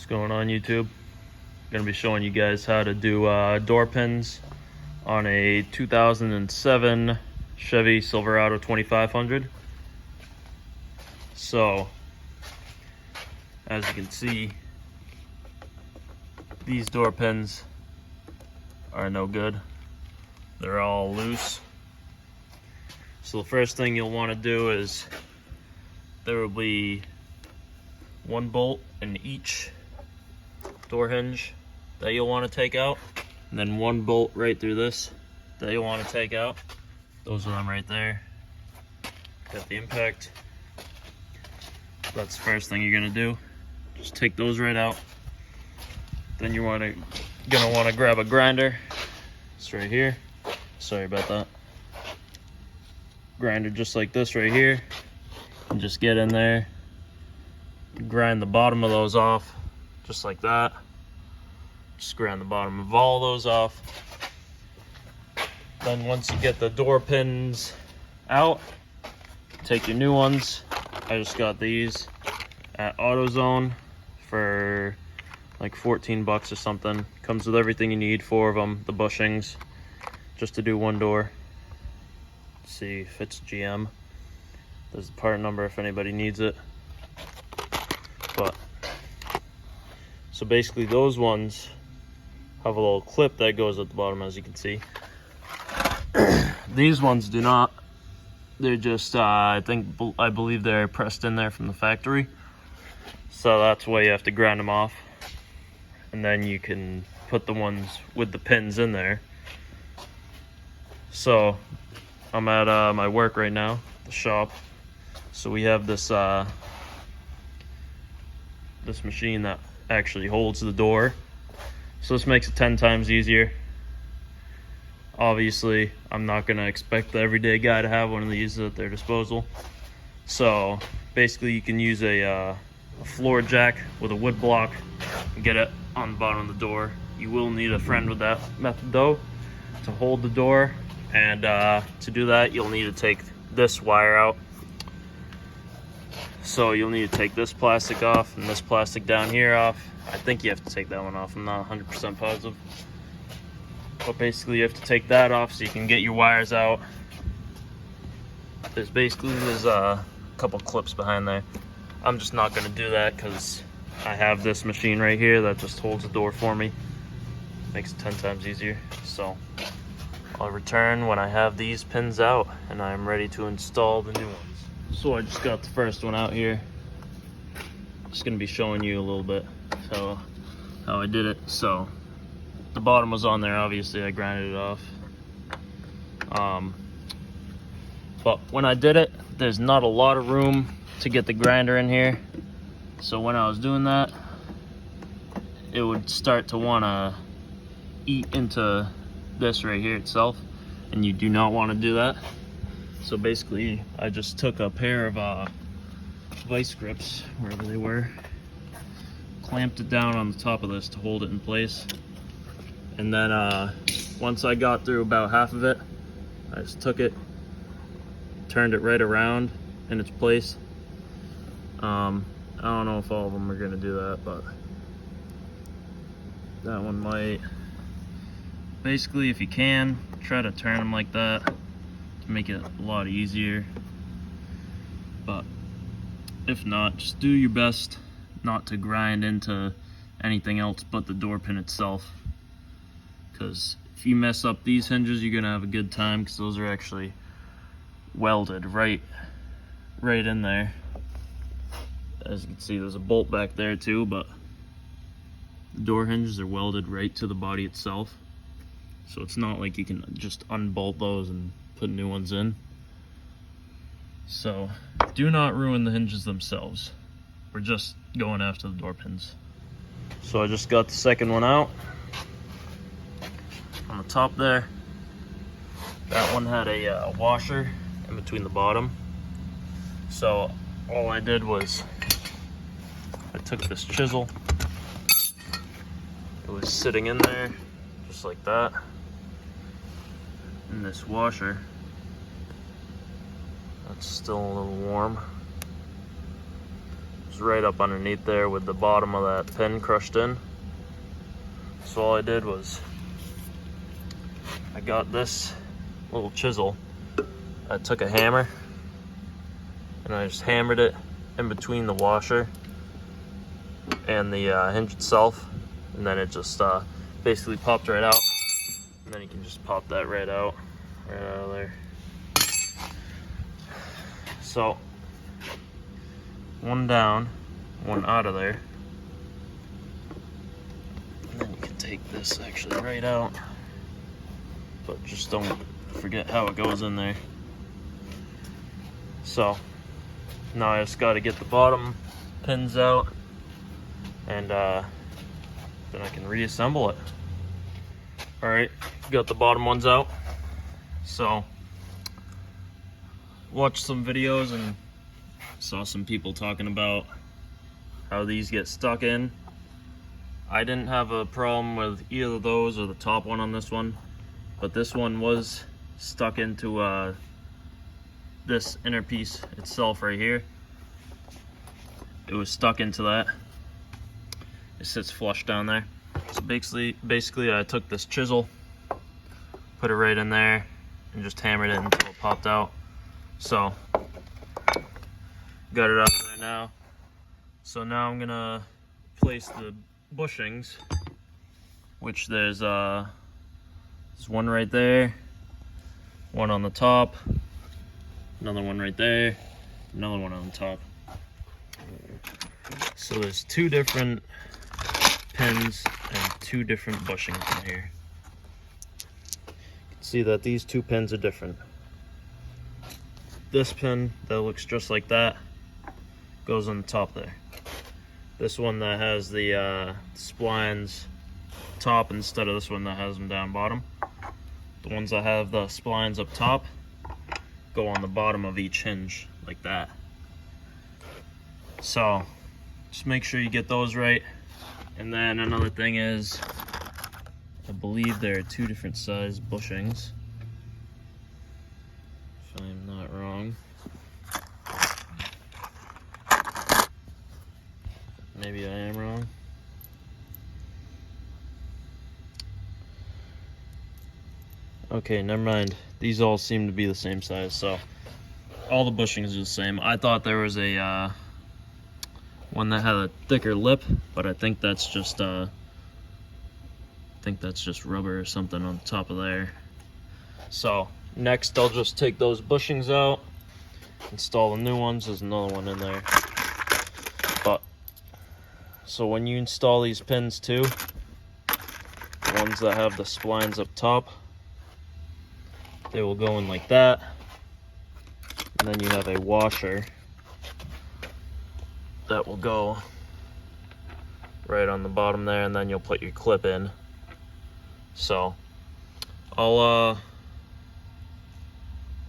What's going on, YouTube? Gonna be showing you guys how to do door pins on a 2007 Chevy Silverado 2500. So, as you can see, these door pins are no good. They're all loose. So the first thing you'll want to do is there will be one bolt in each door hinge that you'll want to take out, and then one bolt right through this that you'll want to take out. Those are them right there. Got the impact. That's the first thing you're gonna do. Just take those right out. Then you're gonna want to grab a grinder. It's right here. Sorry about that. Grinder just like this right here, and just get in there, grind the bottom of those off just like that. Just grind the bottom of all those off. Then once you get the door pins out, take your new ones. I just got these at AutoZone for like 14 bucks or something. Comes with everything you need, 4 of them, the bushings, just to do one door. Let's see if it's GM. There's the part number if anybody needs it. But so basically those ones have a little clip that goes at the bottom, as you can see. These ones do not. They're just I believe they're pressed in there from the factory. So that's why you have to grind them off. And then you can put the ones with the pins in there. So I'm at my work right now, the shop. So we have this this machine that actually holds the door. So this makes it 10 times easier. Obviously, I'm not gonna expect the everyday guy to have one of these at their disposal. So basically you can use a floor jack with a wood block and get it on the bottom of the door. You will need a friend with that method though to hold the door, and to do that you'll need to take this wire out. So you'll need to take this plastic off and this plastic down here off. I think you have to take that one off, I'm not 100% positive. But basically you have to take that off so you can get your wires out. There's a couple clips behind there. I'm just not gonna do that because I have this machine right here that just holds the door for me. Makes it 10 times easier. So I'll return when I have these pins out and I'm ready to install the new ones. So I just got the first one out here. Just gonna be showing you a little bit how I did it. So the bottom was on there, obviously I grinded it off. But when I did it, there's not a lot of room to get the grinder in here. So when I was doing that, it would start to wanna eat into this right here itself, and you do not want to do that. So basically I just took a pair of vice grips, wherever they were, clamped it down on the top of this to hold it in place, and then once I got through about half of it, I just took it, turned it right around in its place. I don't know if all of them are gonna do that, but that one might. Basically, if you can, try to turn them like that to make it a lot easier. But if not, just do your best not to grind into anything else but the door pin itself. Because if you mess up these hinges, you're gonna have a good time, because those are actually welded right in there. As you can see, there's a bolt back there too, but the door hinges are welded right to the body itself. So it's not like you can just unbolt those and put new ones in. So do not ruin the hinges themselves. We're just going after the door pins. So I just got the second one out. On the top there, that one had a washer in between the bottom. So all I did was I took this chisel. It was sitting in there just like that. And this washer, that's still a little warm. It's right up underneath there with the bottom of that pin crushed in. So all I did was I got this little chisel. I took a hammer and I just hammered it in between the washer and the hinge itself, and then it just basically popped right out. And then you can just pop that right out of there. So one down, one out of there. And then you can take this actually right out, but just don't forget how it goes in there. So now I just got to get the bottom pins out, and then I can reassemble it. All right, got the bottom ones out. So watched some videos and saw some people talking about how these get stuck in. I didn't have a problem with either of those or the top one on this one, but this one was stuck into this inner piece itself right here. It was stuck into that. It sits flush down there. So basically I took this chisel, put it right in there, and just hammered it until it popped out. So got it up there now. So now I'm gonna place the bushings, which there's one right there, one on the top, another one right there, another one on the top. So there's two different pins and two different bushings in here. You can see that these two pins are different. This pin that looks just like that goes on the top there. This one that has the splines top instead of this one that has them down bottom. The ones that have the splines up top go on the bottom of each hinge like that. So just make sure you get those right. And then another thing is, I believe there are two different size bushings, if I'm not wrong. Maybe I am wrong. Okay, never mind. These all seem to be the same size, so all the bushings are the same. I thought there was a one that had a thicker lip, but I think that's just rubber or something on top of there. So next I'll just take those bushings out, install the new ones. There's another one in there. But so when you install these pins too, the ones that have the splines up top, they will go in like that, and then you have a washer that will go right on the bottom there, and then you'll put your clip in. So I'll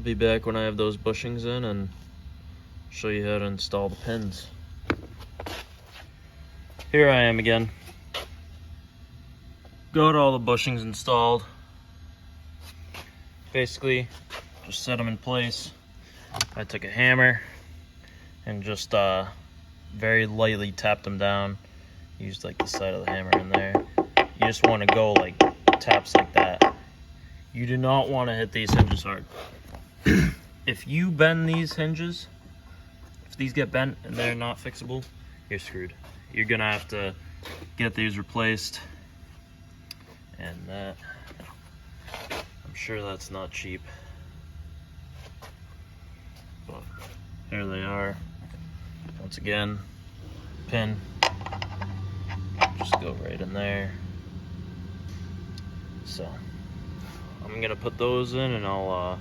be back when I have those bushings in and show you how to install the pins. Here I am again. Got all the bushings installed. Basically just set them in place. I took a hammer and just very lightly tapped them down. Used like the side of the hammer in there. You just want to go like taps like that. You do not want to hit these hinges hard. If you bend these hinges, if these get bent and they're not fixable, you're screwed. You're gonna have to get these replaced, and that, I'm sure that's not cheap. But here they are. Once again, pin, just go right in there. So I'm gonna put those in, and I'll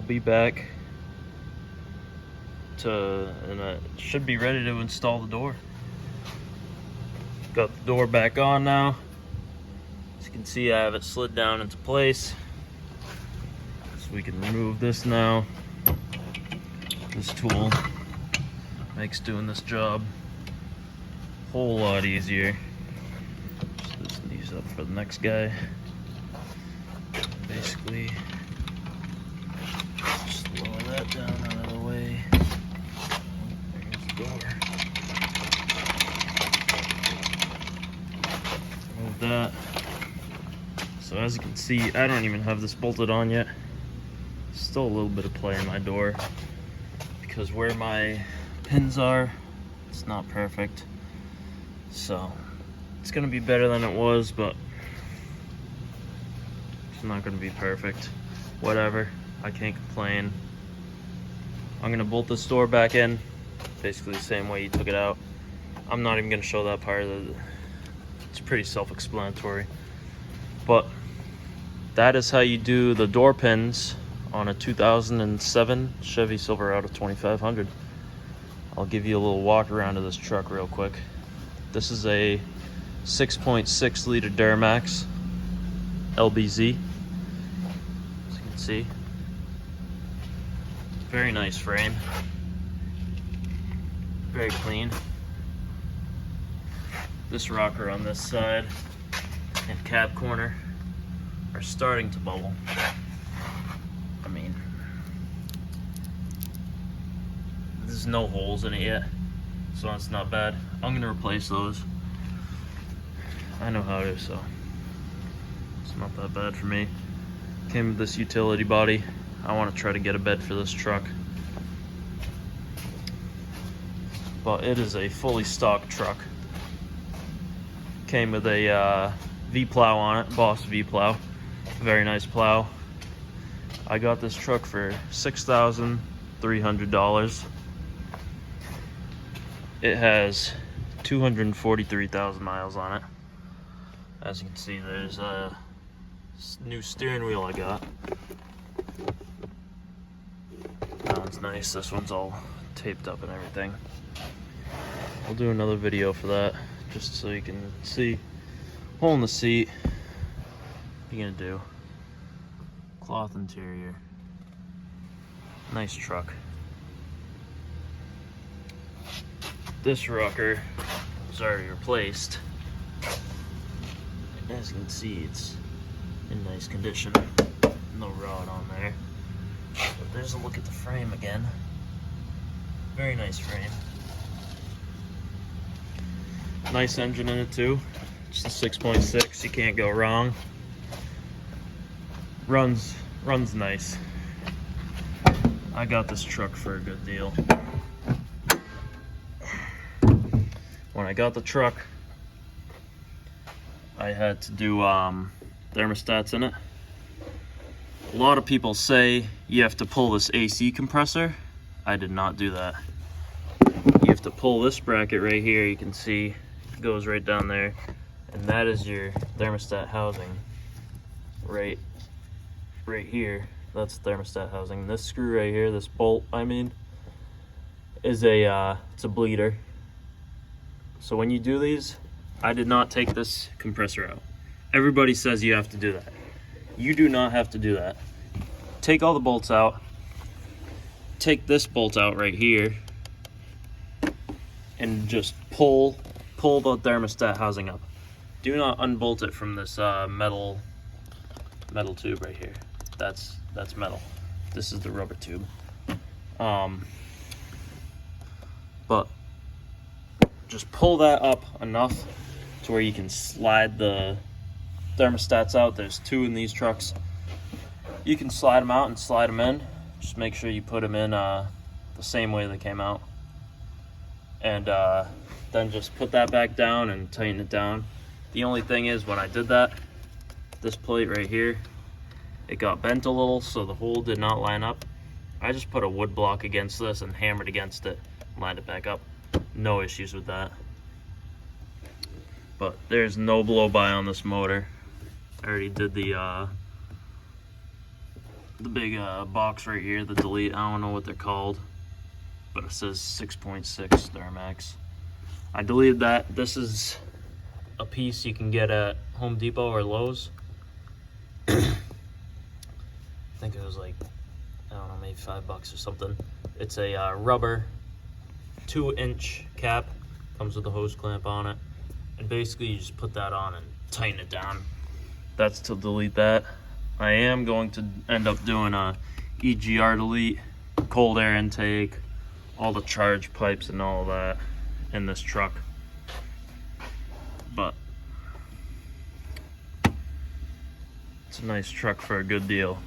be back and it should be ready to install the door. Got the door back on now. As you can see, I have it slid down into place. So we can remove this now. This tool makes doing this job a whole lot easier. Just loosen these up for the next guy. Basically, just lower that down out of the way. There's the door. with that. So as you can see, I don't even have this bolted on yet. Still a little bit of play in my door because where my pins are, it's not perfect. So it's gonna be better than it was, but it's not gonna be perfect. Whatever, I can't complain. I'm gonna bolt this door back in, basically the same way you took it out. I'm not even gonna show that part of it. It's pretty self-explanatory. But that is how you do the door pins on a 2007 Chevy Silverado 2500. I'll give you a little walk around of this truck real quick. This is a 6.6 liter Duramax LBZ. As you can see, very nice frame, very clean. This rocker on this side and cab corner are starting to bubble. I mean, there's no holes in it yet, so it's not bad. I'm gonna replace those. I know how to, so it's not that bad for me. Came with this utility body. I want to try to get a bed for this truck, but it is a fully stocked truck. Came with a V-plow on it, Boss V-plow. Very nice plow. I got this truck for $6,300. It has 243,000 miles on it. As you can see, there's a new steering wheel I got. That one's nice. This one's all taped up and everything. I'll do another video for that, just so you can see. Hole in the seat. What are you gonna do? Cloth interior. Nice truck. This rocker was already replaced. As you can see, it's in nice condition. No rod on there. But there's a look at the frame again. Very nice frame. Nice engine in it too. Just a 6.6, you can't go wrong. Runs nice. I got this truck for a good deal. When I got the truck, I had to do thermostats in it. A lot of people say you have to pull this AC compressor. I did not do that. You have to pull this bracket right here. You can see it goes right down there, and that is your thermostat housing. Right here, that's thermostat housing. This screw right here, this bolt, is it's a bleeder. So when you do these, I did not take this compressor out. Everybody says you have to do that. You do not have to do that. Take all the bolts out. Take this bolt out right here, and just pull the thermostat housing up. Do not unbolt it from this metal tube right here. That's metal. This is the rubber tube. But just pull that up enough to where you can slide the thermostats out. There's two in these trucks. You can slide them out and slide them in. Just make sure you put them in the same way they came out. And then just put that back down and tighten it down. The only thing is, when I did that, this plate right here, it got bent a little, so the hole did not line up. I just put a wood block against this and hammered against it, lined it back up. No issues with that. But there's no blow by on this motor. I already did the big box right here, the delete. I don't know what they're called, but it says 6.6 Duramax. I deleted that. This is a piece you can get at Home Depot or Lowe's. I think it was like, I don't know, maybe $5 or something. It's a rubber 2-inch cap, comes with a hose clamp on it, and basically you just put that on and tighten it down. That's to delete that. I am going to end up doing a EGR delete, cold air intake, all the charge pipes and all of that in this truck. But It's a nice truck for a good deal.